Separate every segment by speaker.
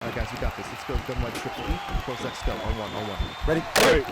Speaker 1: All right, guys, you got this. Let's go. Gun Bunch triple E. Close that go. On one.
Speaker 2: Ready?
Speaker 1: Ready.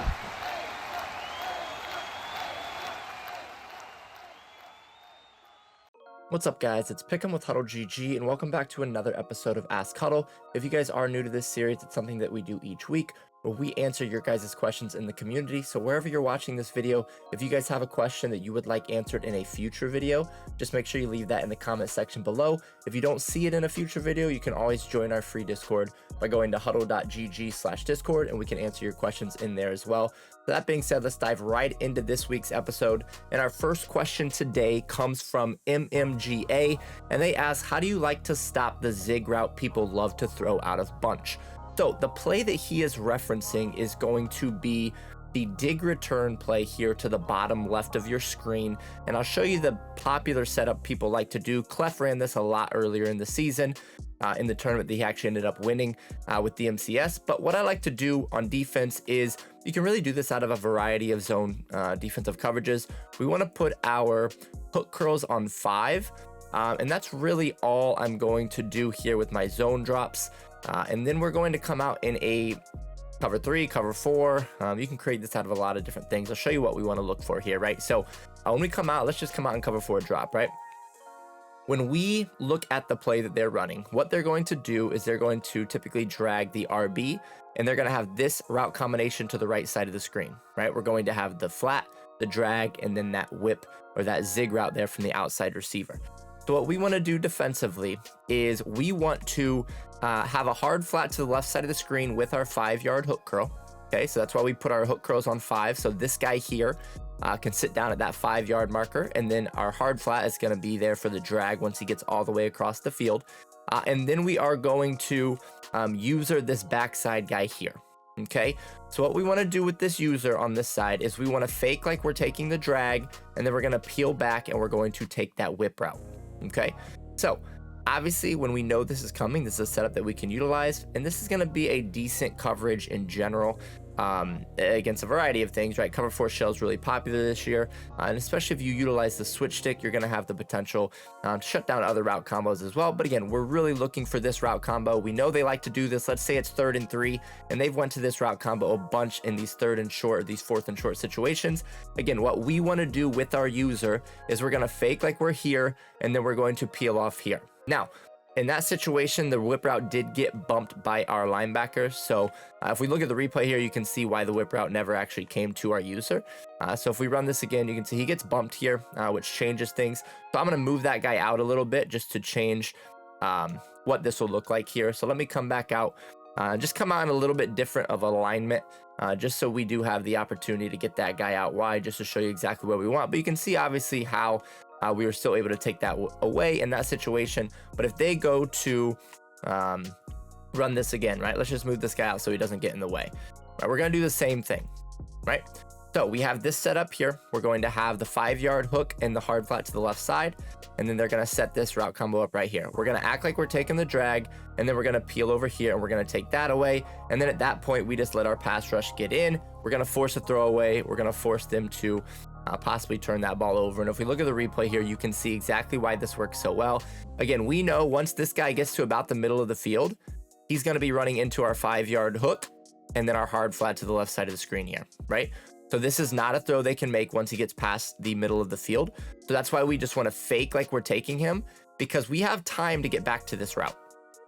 Speaker 2: What's up, guys? It's Pick'em with HuddleGG, and welcome back to another episode of Ask Huddle. If you guys are new to this series, it's something that we do each week, where we answer your guys' questions in the community. So wherever you're watching this video, if you guys have a question that you would like answered in a future video, just make sure you leave that in the comment section below. If you don't see it in a future video, you can always join our free Discord by going to huddle.gg/discord, and we can answer your questions in there as well. So that being said, let's dive right into this week's episode. And our first question today comes from MMGA, and they ask, how do you like to stop the zig route people love to throw out of bunch? So the play that he is referencing is going to be the dig return play here to the bottom left of your screen. And I'll show you the popular setup people like to do. Clef ran this a lot earlier in the season. In the tournament that he actually ended up winning with the MCS. But what I like to do on defense is you can really do this out of a variety of zone defensive coverages. We want to put our hook curls on 5, and that's really all I'm going to do here with my zone drops. And then we're going to come out in a cover 3, cover 4. You can create this out of a lot of different things. I'll show you what we want to look for here, right? So when we come out, let's just come out and cover 4 drop, right? When we look at the play that they're running, what they're going to do is they're going to typically drag the RB, and they're going to have this route combination to the right side of the screen, right? We're going to have the flat, the drag, and then that whip or that zig route there from the outside receiver. So what we want to do defensively is we want to have a hard flat to the left side of the screen with our 5-yard hook curl. Okay, so that's why we put our hook curls on 5. So this guy here can sit down at that 5-yard marker, and then our hard flat is going to be there for the drag once he gets all the way across the field. And then we are going to user this backside guy here. Okay, so what we want to do with this user on this side is we want to fake like we're taking the drag, and then we're going to peel back and we're going to take that whip route. Okay, so obviously when we know this is coming, this is a setup that we can utilize, and this is going to be a decent coverage in general against a variety of things, right? Cover 4 shell is really popular this year, and especially if you utilize the switch stick, you're going to have the potential to shut down other route combos as well. But again, we're really looking for this route combo. We know they like to do this. Let's say it's 3rd and 3, and they've went to this route combo a bunch in these 3rd and short or these 4th and short situations. Again, what we want to do with our user is we're going to fake like we're here, and then we're going to peel off here. Now, in that situation, the whip route did get bumped by our linebacker. So if we look at the replay here, you can see why the whip route never actually came to our user. So if we run this again, you can see he gets bumped here, which changes things. So I'm going to move that guy out a little bit just to change what this will look like here. So let me come back out, just come out in a little bit different of alignment, just so we do have the opportunity to get that guy out wide, just to show you exactly what we want. But you can see obviously how we were still able to take that away in that situation. But if they go to run this again, right? Let's just move this guy out so he doesn't get in the way. Right, we're going to do the same thing, right? So we have this set up here. We're going to have the 5-yard hook and the hard flat to the left side, and then they're going to set this route combo up right here. We're going to act like we're taking the drag, and then we're going to peel over here, and we're going to take that away. And then at that point, we just let our pass rush get in. We're going to force a throwaway. We're going to force them to possibly turn that ball over. And if we look at the replay here, you can see exactly why this works so well. Again, we know once this guy gets to about the middle of the field, he's going to be running into our 5-yard hook and then our hard flat to the left side of the screen here, right? So this is not a throw they can make once he gets past the middle of the field. So that's why we just want to fake like we're taking him, because we have time to get back to this route,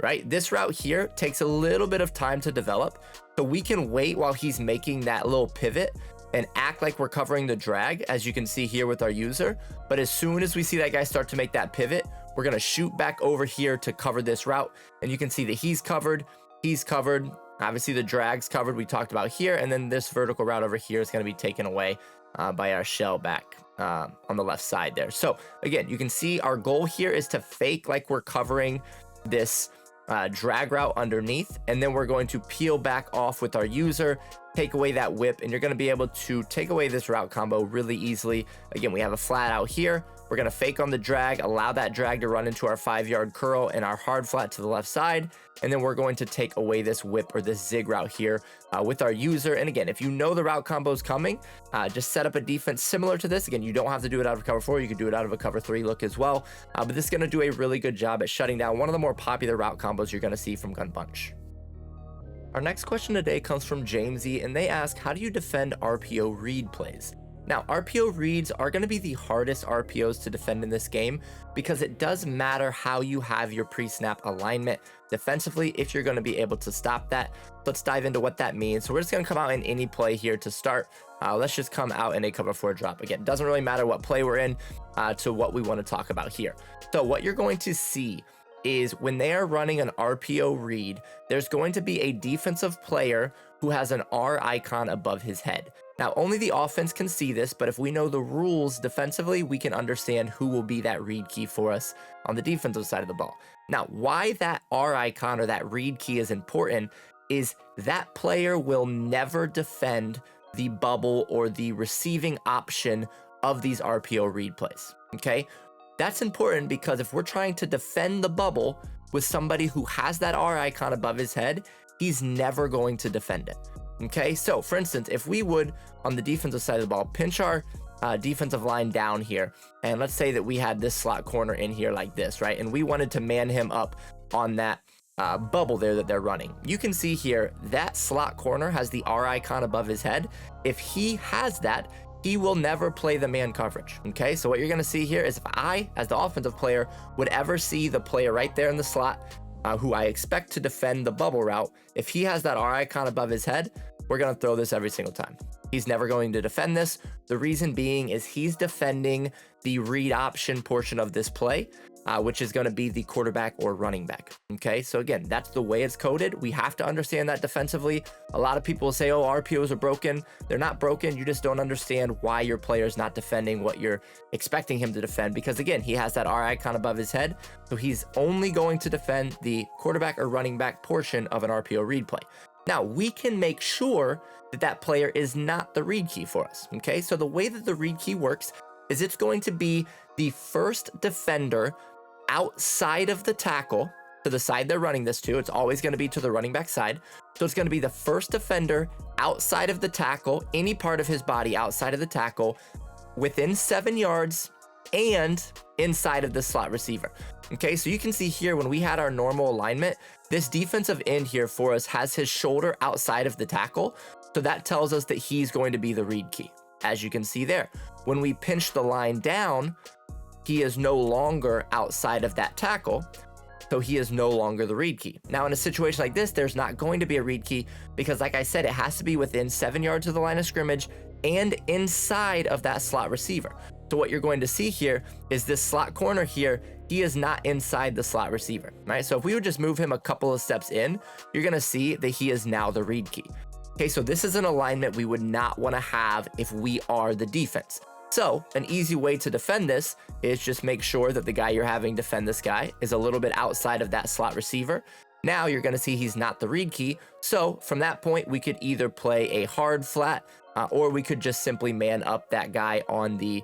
Speaker 2: right? This route here takes a little bit of time to develop, so we can wait while he's making that little pivot and act like we're covering the drag, as you can see here with our user. But as soon as we see that guy start to make that pivot, we're going to shoot back over here to cover this route. And you can see that he's covered. Obviously the drag's covered, we talked about here. And then this vertical route over here is going to be taken away by our shell back on the left side there. So again, you can see our goal here is to fake like we're covering this drag route underneath, and then we're going to peel back off with our user, take away that whip, and you're going to be able to take away this route combo really easily. Again, we have a flat out here. We're going to fake on the drag, allow that drag to run into our 5-yard curl and our hard flat to the left side. And then we're going to take away this whip or this zig route here with our user. And again, if you know the route combo is coming, just set up a defense similar to this. Again, you don't have to do it out of cover 4. You can do it out of a cover 3 look as well. But this is going to do a really good job at shutting down one of the more popular route combos you're going to see from Gun Bunch. Our next question today comes from Jamesy, and they ask, how do you defend RPO read plays? Now, RPO reads are going to be the hardest RPOs to defend in this game because it does matter how you have your pre-snap alignment defensively if you're going to be able to stop that. Let's dive into what that means. So we're just going to come out in any play here to start. Let's just come out in a cover 4 drop. Again, doesn't really matter what play we're in to what we want to talk about here. So what you're going to see is when they are running an RPO read, there's going to be a defensive player who has an R icon above his head. Now, only the offense can see this, but if we know the rules defensively, we can understand who will be that read key for us on the defensive side of the ball. Now, why that R icon or that read key is important is that player will never defend the bubble or the receiving option of these RPO read plays, okay? That's important because if we're trying to defend the bubble with somebody who has that R icon above his head, he's never going to defend it. Okay, so for instance, if we would, on the defensive side of the ball, pinch our defensive line down here, and let's say that we had this slot corner in here like this, right? And we wanted to man him up on that bubble there that they're running. You can see here, that slot corner has the R icon above his head. If he has that, he will never play the man coverage, okay? So what you're gonna see here is if I, as the offensive player, would ever see the player right there in the slot, who I expect to defend the bubble route, if he has that R icon above his head, we're gonna throw this every single time. He's never going to defend this. The reason being is he's defending the read option portion of this play, which is gonna be the quarterback or running back, okay? So again, that's the way it's coded. We have to understand that defensively. A lot of people say, oh, RPOs are broken. They're not broken, you just don't understand why your player's not defending what you're expecting him to defend, because again, he has that R icon above his head, so he's only going to defend the quarterback or running back portion of an RPO read play. Now, we can make sure that that player is not the read key for us, okay? So the way that the read key works is it's going to be the first defender outside of the tackle, to the side they're running this to. It's always going to be to the running back side. So it's going to be the first defender outside of the tackle, any part of his body outside of the tackle, within 7 yards, and inside of the slot receiver. Okay, so you can see here when we had our normal alignment, this defensive end here for us has his shoulder outside of the tackle. So that tells us that he's going to be the read key, as you can see there. When we pinch the line down, he is no longer outside of that tackle, so he is no longer the read key. Now, in a situation like this, there's not going to be a read key because, like I said, it has to be within 7 yards of the line of scrimmage and inside of that slot receiver. So what you're going to see here is this slot corner here, he is not inside the slot receiver, right? So if we would just move him a couple of steps in, you're gonna see that he is now the read key. Okay, so this is an alignment we would not wanna have if we are the defense. So an easy way to defend this is just make sure that the guy you're having defend this guy is a little bit outside of that slot receiver. Now you're gonna see he's not the read key. So from that point, we could either play a hard flat or we could just simply man up that guy on the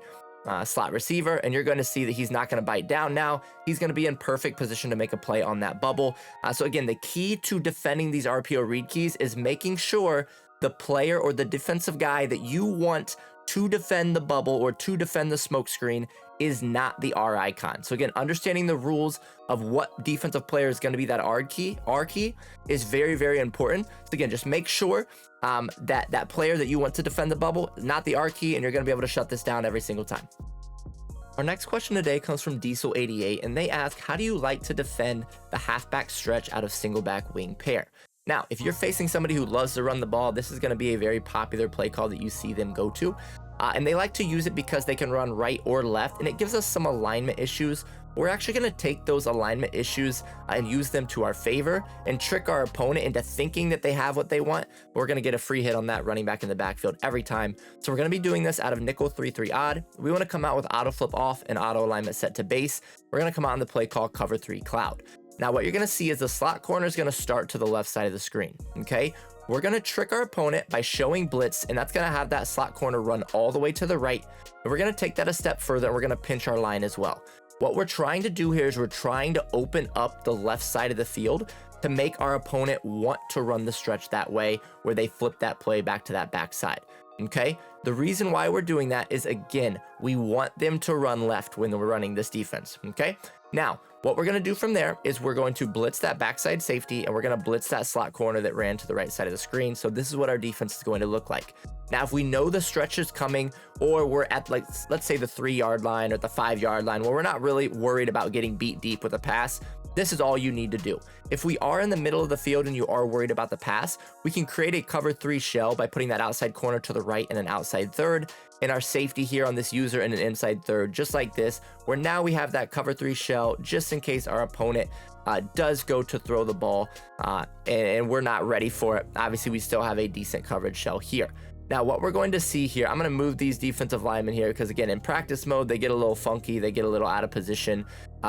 Speaker 2: slot receiver, and you're going to see that he's not going to bite down now. He's going to be in perfect position to make a play on that bubble. So again, the key to defending these RPO read keys is making sure the player or the defensive guy that you want to defend the bubble or to defend the smoke screen is not the R icon. So again, understanding the rules of what defensive player is going to be that R key is very, very important. So again, just make sure that that player that you want to defend the bubble is not the R key, and you're going to be able to shut this down every single time. Our next question today comes from Diesel88, and they ask, how do you like to defend the halfback stretch out of Singleback wing pair? Now, if you're facing somebody who loves to run the ball, this is going to be a very popular play call that you see them go to. And they like to use it because they can run right or left, and it gives us some alignment issues. We're actually going to take those alignment issues and use them to our favor and trick our opponent into thinking that they have what they want. We're going to get a free hit on that running back in the backfield every time. So we're going to be doing this out of nickel 3-3 odd. We want to come out with auto flip off and auto alignment set to base. We're going to come out in the play call cover 3 cloud. Now what you're going to see is the slot corner is going to start to the left side of the screen, okay? We're going to trick our opponent by showing blitz, and that's going to have that slot corner run all the way to the right. And we're going to take that a step further, and we're going to pinch our line as well. What we're trying to do here is we're trying to open up the left side of the field to make our opponent want to run the stretch that way, where they flip that play back to that backside. Okay, the reason why we're doing that is, again, we want them to run left when we're running this defense. Okay, Now, what we're going to do from there is we're going to blitz that backside safety, and we're going to blitz that slot corner that ran to the right side of the screen. So this is what our defense is going to look like. Now, if we know the stretch is coming, or we're at, like, let's say the 3-yard line or the 5-yard line, where we're not really worried about getting beat deep with a pass, this is all you need to do. If we are in the middle of the field and you are worried about the pass, we can create a cover 3 shell by putting that outside corner to the right and an outside third, and our safety here on this user and an inside third, just like this, where now we have that cover 3 shell just in case our opponent does go to throw the ball and we're not ready for it. Obviously, we still have a decent coverage shell here. Now, what we're going to see here, I'm going to move these defensive linemen here because, again, in practice mode, they get a little funky. They get a little out of position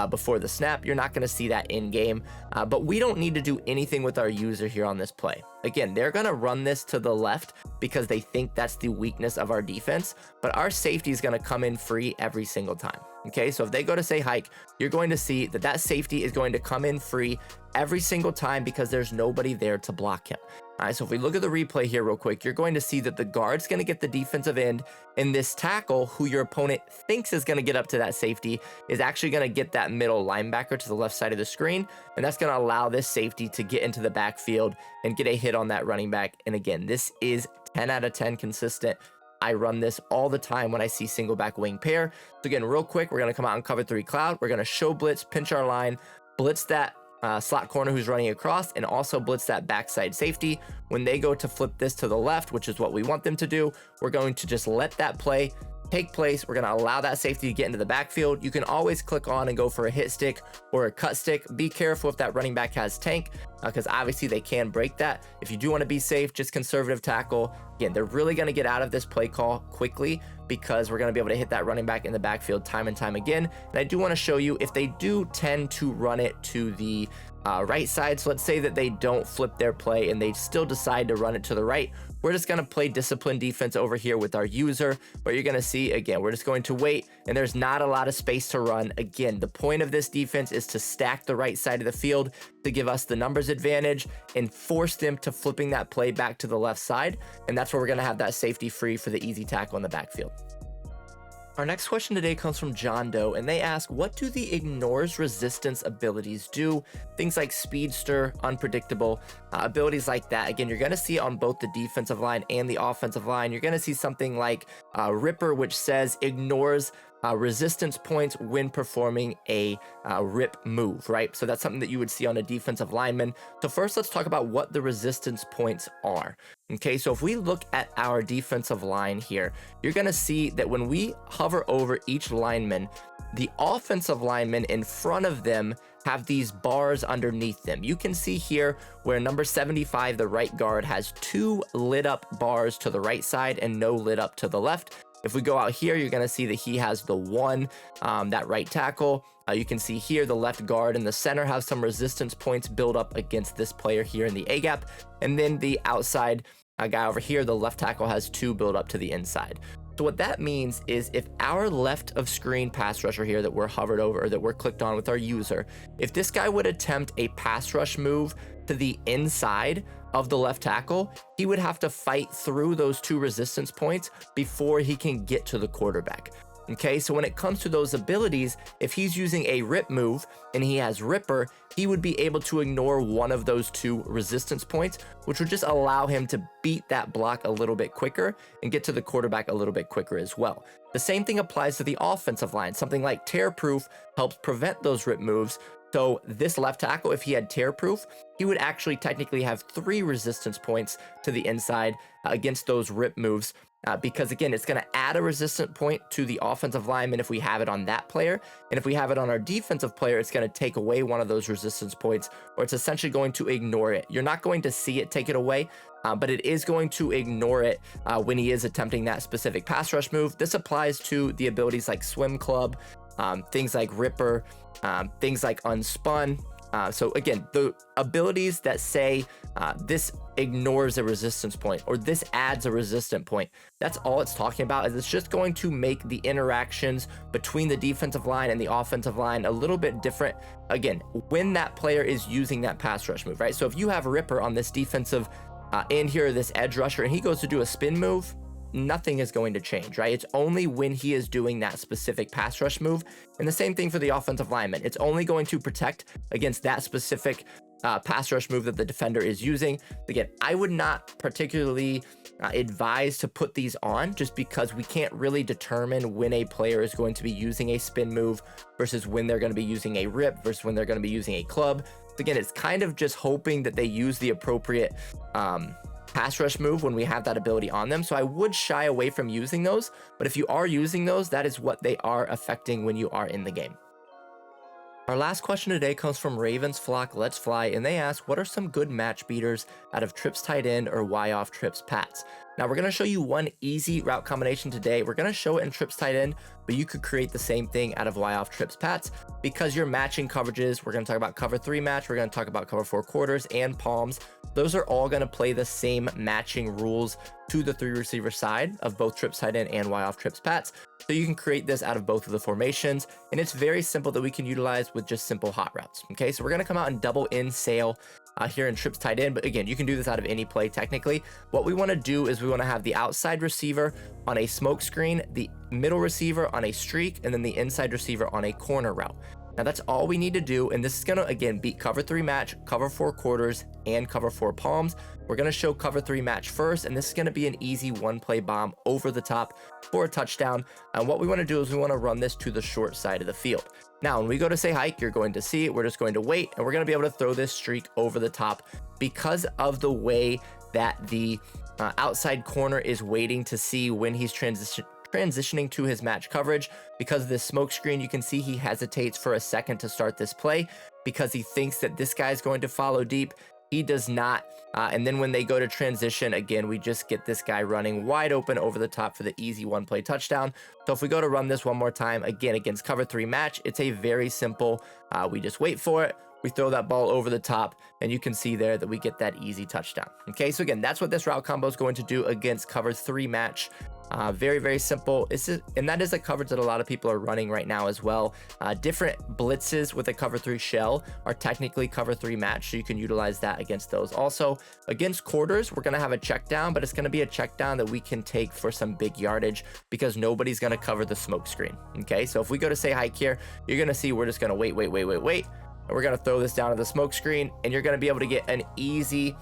Speaker 2: before the snap. You're not going to see that in game, but we don't need to do anything with our user here on this play. Again, they're going to run this to the left because they think that's the weakness of our defense, but our safety is going to come in free every single time. Okay, so if they go to say hike, you're going to see that that safety is going to come in free every single time because there's nobody there to block him. All right, so if we look at the replay here real quick, you're going to see that the guard's going to get the defensive end, and this tackle, who your opponent thinks is going to get up to that safety, is actually going to get that middle linebacker to the left side of the screen, and that's going to allow this safety to get into the backfield and get a hit on that running back. And again, this is 10 out of 10 consistent. I run this all the time when I see single back wing pair. So again, real quick, we're going to come out and cover 3 cloud. We're going to show blitz, pinch our line, blitz that slot corner who's running across, and also blitz that backside safety. When they go to flip this to the left, which is what we want them to do, we're going to just let that play take place. We're going to allow that safety to get into the backfield. You can always click on and go for a hit stick or a cut stick. Be careful if that running back has tank, because obviously they can break that. If you do want to be safe, just conservative tackle. Again, they're really going to get out of this play call quickly because we're going to be able to hit that running back in the backfield time and time again. And I do want to show you, if they do tend to run it to the right side, so let's say that they don't flip their play and they still decide to run it to the right, we're just going to play disciplined defense over here with our user. But you're going to see, again, we're just going to wait, and there's not a lot of space to run. Again, the point of this defense is to stack the right side of the field to give us the numbers advantage and force them to flipping that play back to the left side, and that's where we're going to have that safety free for the easy tackle in the backfield. Our next question today comes from John Doe, and they ask, what do the ignores resistance abilities do? Things like speedster, unpredictable, abilities like that. Again, you're going to see on both the defensive line and the offensive line, you're going to see something like Ripper, which says ignores resistance points when performing a rip move, right? So that's something that you would see on a defensive lineman. So first, let's talk about what the resistance points are. Okay, so if we look at our defensive line here, you're going to see that when we hover over each lineman, the offensive linemen in front of them have these bars underneath them. You can see here where number 75, the right guard, has 2 lit up bars to the right side and no lit up to the left. If we go out here, you're going to see that he has the 1, that right tackle. You can see here the left guard and the center have some resistance points built up against this player here in the A gap. And then the outside guy over here, the left tackle, has 2 built up to the inside. So what that means is if our left of screen pass rusher here that we're hovered over, or that we're clicked on with our user, if this guy would attempt a pass rush move to the inside of the left tackle, he would have to fight through those 2 resistance points before he can get to the quarterback. Okay, so when it comes to those abilities, if he's using a rip move and he has Ripper, he would be able to ignore one of those 2 resistance points, which would just allow him to beat that block a little bit quicker and get to the quarterback a little bit quicker as well. The same thing applies to the offensive line. Something like Tear Proof helps prevent those rip moves. So this left tackle, if he had Tear Proof, he would actually technically have 3 resistance points to the inside against those rip moves. Because again, it's going to add a resistant point to the offensive lineman if we have it on that player. And if we have it on our defensive player, it's going to take away one of those resistance points, or it's essentially going to ignore it. You're not going to see it take it away, but it is going to ignore it when he is attempting that specific pass rush move. This applies to the abilities like Swim Club, things like Ripper, things like Unspun. So again, the abilities that say this ignores a resistance point or this adds a resistant point, that's all it's talking about. Is it's just going to make the interactions between the defensive line and the offensive line a little bit different, again, when that player is using that pass rush move, right? So if you have Ripper on this defensive end here, this edge rusher, and he goes to do a spin move, nothing is going to change, right? It's only when he is doing that specific pass rush move. And the same thing for the offensive lineman. It's only going to protect against that specific pass rush move that the defender is using. Again, I would not particularly advise to put these on, just because we can't really determine when a player is going to be using a spin move versus when they're going to be using a rip versus when they're going to be using a club. Again, it's kind of just hoping that they use the appropriate pass rush move when we have that ability on them. So I would shy away from using those, but if you are using those, that is what they are affecting when you are in the game. Our last question today comes from Ravens Flock Let's Fly, and they ask, what are some good match beaters out of trips tight end or Y off trips Pats? Now we're going to show you one easy route combination today. We're going to show it in trips tight end, but you could create the same thing out of Y off trips Pats, because you're matching coverages. We're going to talk about cover 3 match. We're going to talk about cover 4 quarters and palms. Those are all going to play the same matching rules to the 3 receiver side of both trips tight end and Y off trips Pats. So you can create this out of both of the formations, and it's very simple that we can utilize with just simple hot routes. Okay, so we're going to come out and double in sail here in trips tight end, but again, you can do this out of any play technically. What we want to do is we want to have the outside receiver on a smoke screen, the middle receiver on a streak, and then the inside receiver on a corner route. Now that's all we need to do, and this is going to again beat cover 3 match, cover 4 quarters, and cover 4 palms. We're going to show cover 3 match first, and this is going to be an easy one play bomb over the top for a touchdown. And what we want to do is we want to run this to the short side of the field. Now when we go to say hike, you're going to see it. We're just going to wait, and we're going to be able to throw this streak over the top because of the way that the outside corner is waiting to see when he's transitioning to his match coverage. Because of this smoke screen, you can see he hesitates for a second to start this play because he thinks that this guy is going to follow deep. He does not. And then when they go to transition, again, we just get this guy running wide open over the top for the easy one play touchdown. So if we go to run this one more time, again, against cover 3 match, it's a very simple, we just wait for it. We throw that ball over the top, and you can see there that we get that easy touchdown. Okay, so again, that's what this route combo is going to do against cover 3 match. Very, very simple. And that is a coverage that a lot of people are running right now as well. Different blitzes with a cover 3 shell are technically cover 3 match, so you can utilize that against those. Also, against quarters, we're going to have a check down, but it's going to be a check down that we can take for some big yardage because nobody's going to cover the smoke screen. Okay, so if we go to say hike here, you're going to see we're just going to wait. And we're going to throw this down to the smoke screen, and you're going to be able to get an easy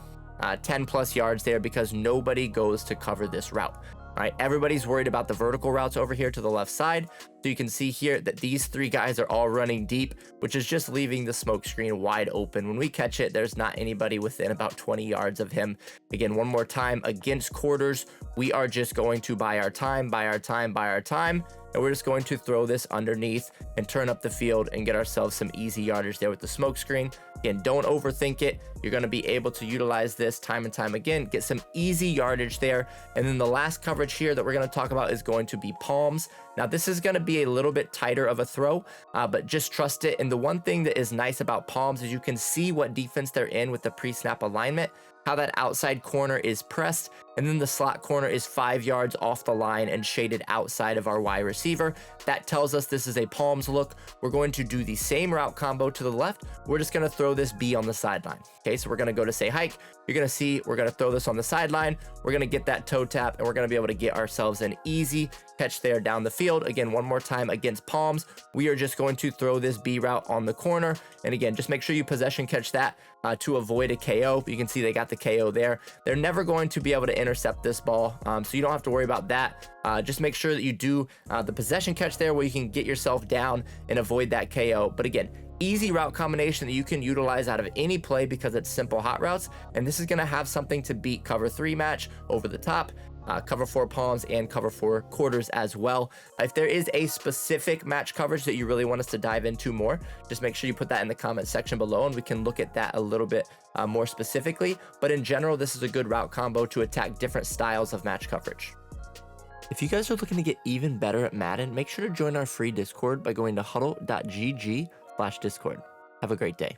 Speaker 2: 10 plus yards there because nobody goes to cover this route. All right, everybody's worried about the vertical routes over here to the left side. So you can see here that these 3 guys are all running deep, which is just leaving the smoke screen wide open. When we catch it, there's not anybody within about 20 yards of him. Again, one more time, against quarters, we are just going to buy our time, and we're just going to throw this underneath and turn up the field and get ourselves some easy yardage there with the smoke screen. Again, don't overthink it. You're going to be able to utilize this time and time again, get some easy yardage there. And then the last coverage here that we're going to talk about is going to be palms. Now this is going to be a little bit tighter of a throw, but just trust it. And the one thing that is nice about palms is you can see what defense they're in with the pre-snap alignment, how that outside corner is pressed, and then the slot corner is 5 yards off the line and shaded outside of our wide receiver. That tells us this is a palms look. We're going to do the same route combo to the left. We're just going to throw this B on the sideline. Okay, so we're going to go to say hike. You're going to see we're going to throw this on the sideline. We're going to get that toe tap, and we're going to be able to get ourselves an easy catch there down the field. Again, one more time against palms, we are just going to throw this B route on the corner. And again, just make sure you possession catch that to avoid a KO. You can see they got the KO there. They're never going to be able to intercept this ball, so you don't have to worry about that. Just make sure that you do the possession catch there where you can get yourself down and avoid that KO. But again, easy route combination that you can utilize out of any play because it's simple hot routes, and this is going to have something to beat cover 3 match over the top, cover 4 palms, and cover 4 quarters as well. If there is a specific match coverage that you really want us to dive into more, just make sure you put that in the comment section below and we can look at that a little bit more specifically. But in general, this is a good route combo to attack different styles of match coverage. If you guys are looking to get even better at Madden, make sure to join our free Discord by going to HuddleGG/Discord. Have a great day.